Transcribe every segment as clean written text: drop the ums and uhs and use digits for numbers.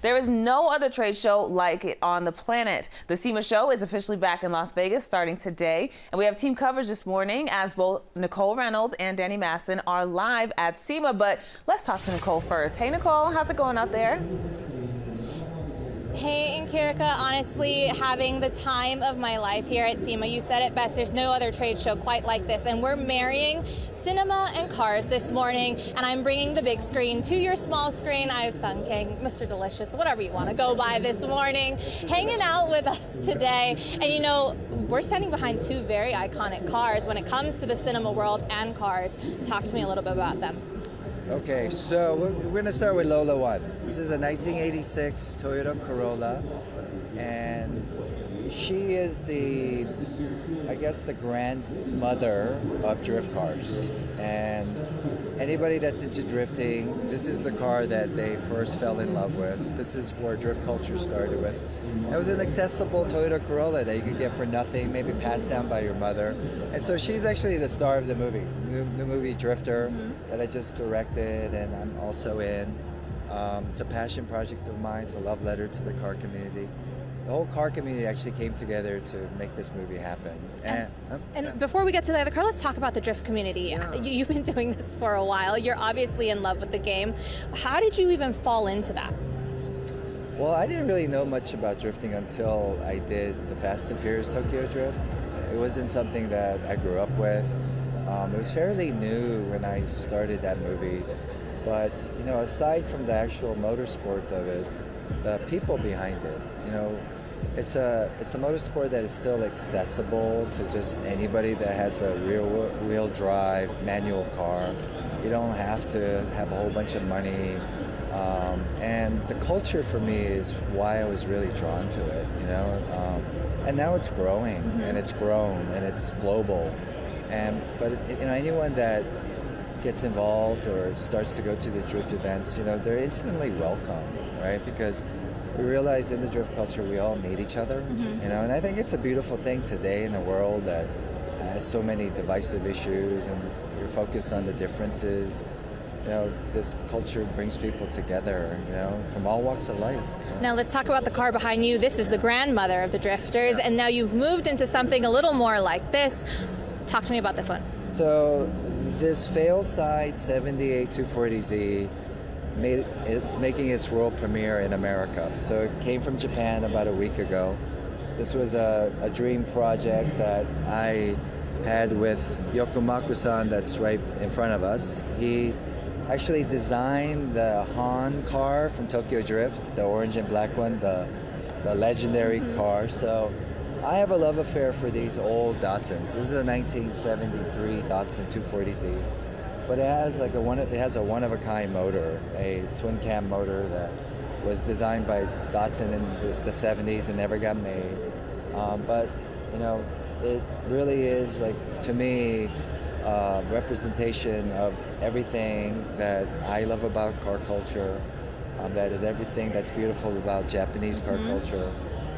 There is no other trade show like it on the planet. The SEMA show is officially back in Las Vegas starting today. And we have team coverage this morning as both Nicole Reynolds and Danny Masson are live at SEMA. But let's talk to Nicole first. Hey, Nicole, how's it going out there? Hey, Nkirika, honestly, having the time of my life here at SEMA. You said it best, there's no other trade show quite like this, and we're marrying cinema and cars this morning, and I'm bringing the big screen to your small screen. I have Sun King, Mr. Delicious, whatever you want to go by this morning, hanging out with us today. And you know, we're standing behind two very iconic cars when it comes to the cinema world and cars. Talk to me a little bit about them. Okay, so we're going to start with Lola 1. This is a 1986 Toyota Corolla, and she is the, I guess, the grandmother of drift cars. And anybody that's into drifting, this is the car that they first fell in love with. This is where drift culture started with. It was an accessible Toyota Corolla that you could get for nothing, maybe passed down by your mother. And so she's actually the star of the movie, the movie Drifter, that I just directed and I'm also in. It's a passion project of mine. It's a love letter to the car community. The whole car community actually came together to make this movie happen. And before we get to the other car, let's talk about the drift community. Yeah. You've been doing this for a while. You're obviously in love with the game. How did you even fall into that? Well, I didn't really know much about drifting until I did the Fast and Furious Tokyo Drift. It wasn't something that I grew up with. It was fairly new when I started that movie. But, you know, aside from the actual motorsport of it, the people behind it, you know, it's a motorsport that is still accessible to just anybody that has a rear-wheel drive manual car. You don't have to have a whole bunch of money. And the culture for me is why I was really drawn to it, you know. And now it's growing, and it's grown, and it's global. But you know, anyone that gets involved or starts to go to the drift events, you know, they're instantly welcome, right? Because we realize in the drift culture we all need each other, you know. And I think it's a beautiful thing today in a world that has so many divisive issues, and you're focused on the differences. You know, this culture brings people together, you know, from all walks of life. Yeah. Now let's talk about the car behind you. This is the grandmother of the drifters, and now you've moved into something a little more like this. Talk to me about this one. So this fail-side 78 240Z it's making its world premiere in America. So it came from Japan about a week ago. This was a dream project that I had with Yokomaku-san that's right in front of us. He actually designed the Han car from Tokyo Drift, the orange and black one, the legendary car. So I have a love affair for these old Datsuns. This is a 1973 Datsun 240Z, but it has a one-of-a-kind motor, a twin-cam motor that was designed by Datsun in the 70s and never got made. But you know, it really is, like, to me, representation of everything that I love about car culture. That is everything that's beautiful about Japanese car culture.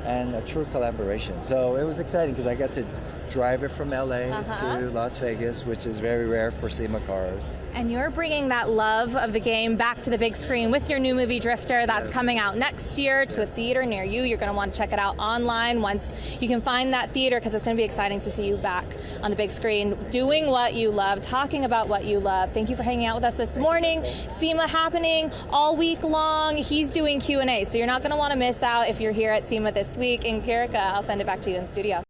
And a true collaboration. So it was exciting because I got to drive it from LA to Las Vegas, which is very rare for SEMA cars. And you're bringing that love of the game back to the big screen with your new movie Drifter. That's coming out next year to a theater near you. You're going to want to check it out online once you can find that theater, because it's going to be exciting to see you back on the big screen doing what you love, talking about what you love. Thank you for hanging out with us this morning. SEMA happening all week long. He's doing Q&A, so you're not going to want to miss out if you're here at SEMA this week. In Nkirika, I'll send it back to you in studio.